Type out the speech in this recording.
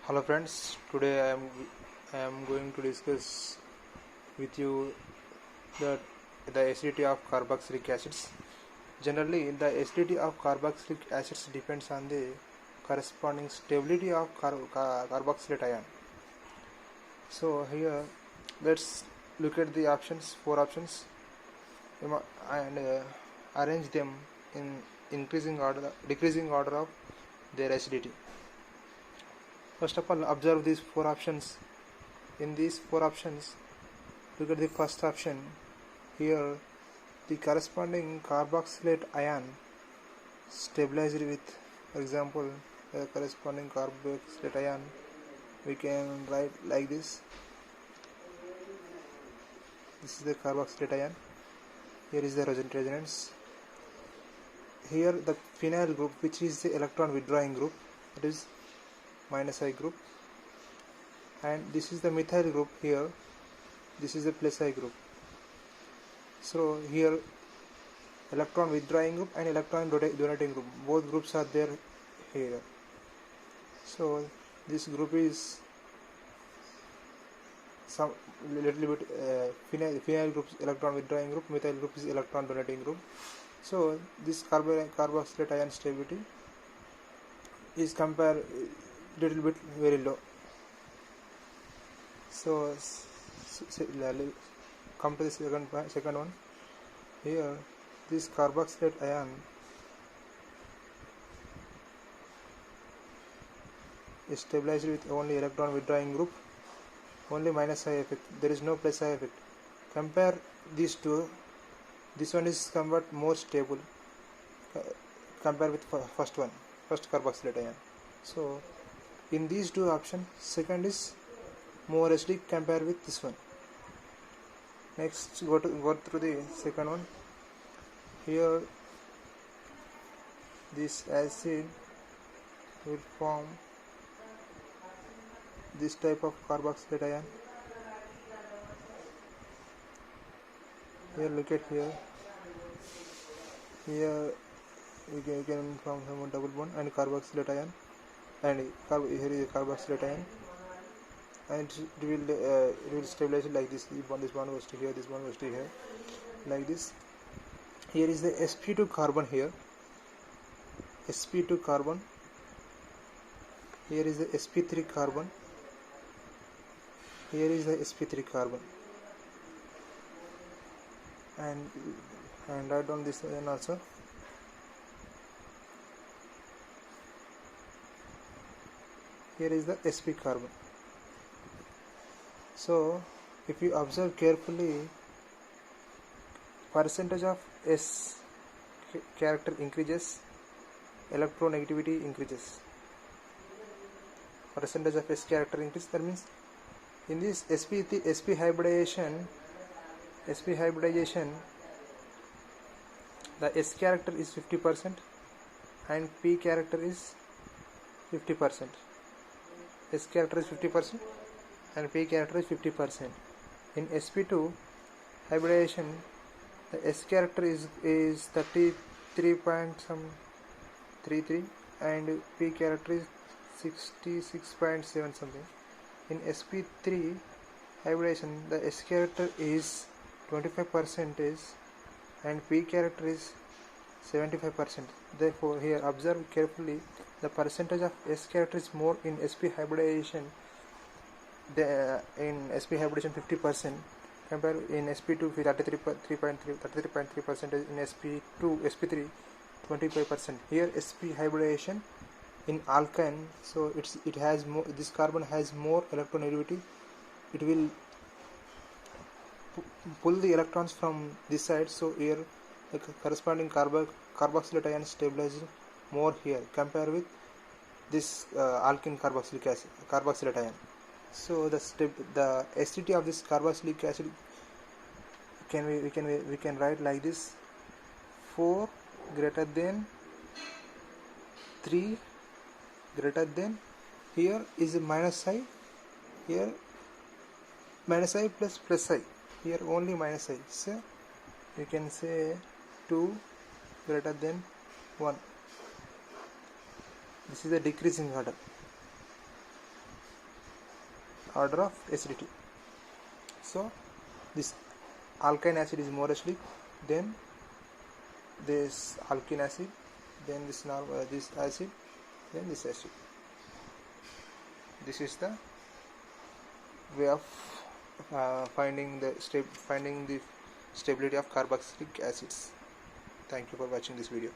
Hello friends, today I am going to discuss with you the acidity of carboxylic acids. Generally, the acidity of carboxylic acids depends on the corresponding stability of carboxylate ion. So here, let's look at the options, four options, and arrange them in decreasing order of their acidity. First of all, observe these four options. In these four options, look at the first option. Here, the corresponding carboxylate ion stabilized with, for example, the corresponding carboxylate ion, we can write like this. This is the carboxylate ion. Here is the resonance. Here, the phenyl group, which is the electron withdrawing group, that is -I group, and this is the methyl group. Here, this is the +I group. So here, electron withdrawing group and electron donating group, both groups are there here. So this group is some little bit phenyl group is electron withdrawing group, methyl group is electron donating group. So this carboxylate ion stability is compared little bit very low. So come to the second one. Here, this carboxylate ion is stabilized with only electron withdrawing group, only -I effect. There is no +I effect. Compare these two. This one is somewhat more stable compared with first carboxylate ion. So in these two options, second is more acidic compared with this one. Next, go through the second one. Here, this acid will form this type of carboxylate ion. Here, look at here. Here you can form some double bond and carboxylate ion, and here is carboxylate ion, and it will stabilize like this. This bond goes to here, this bond goes to here, like this. Here is the sp2 carbon. Here, sp2 carbon. Here is the sp3 carbon. Here is the sp3 carbon, and write down this ion also. Here is the sp carbon. So if you observe carefully, percentage of S character increases, electronegativity increases. Percentage of S character increase, that means in this sp hybridization, the S character is 50% and P character is 50%. S character is 50% and P character is 50%. In sp2 hybridization, the S character is 33.33 and P character is 66.7 something. In sp3 hybridization, the S character is 25% and P character is 75%. Therefore, here observe carefully, the percentage of S character is more in sp hybridization. In sp hybridization 50%, compare in sp2 33.3%, in sp3 25%. Here sp hybridization in alkyne, so it has more, this carbon has more electronegativity. It will pull the electrons from this side, so here the corresponding carboxylate ion stabilizes more here compared with this alkene carboxylate ion. So the acidity of this carboxylic acid we can write like this: 4 greater than 3 greater than, here is a -I, here -I plus +I, here only -I, so you can say 2 greater than 1. This is the decreasing order. order of acidity. So this alkyne acid is more acidic than this alkene acid, then this acid, then this acid. This is the way of finding the stability of carboxylic acids. Thank you for watching this video.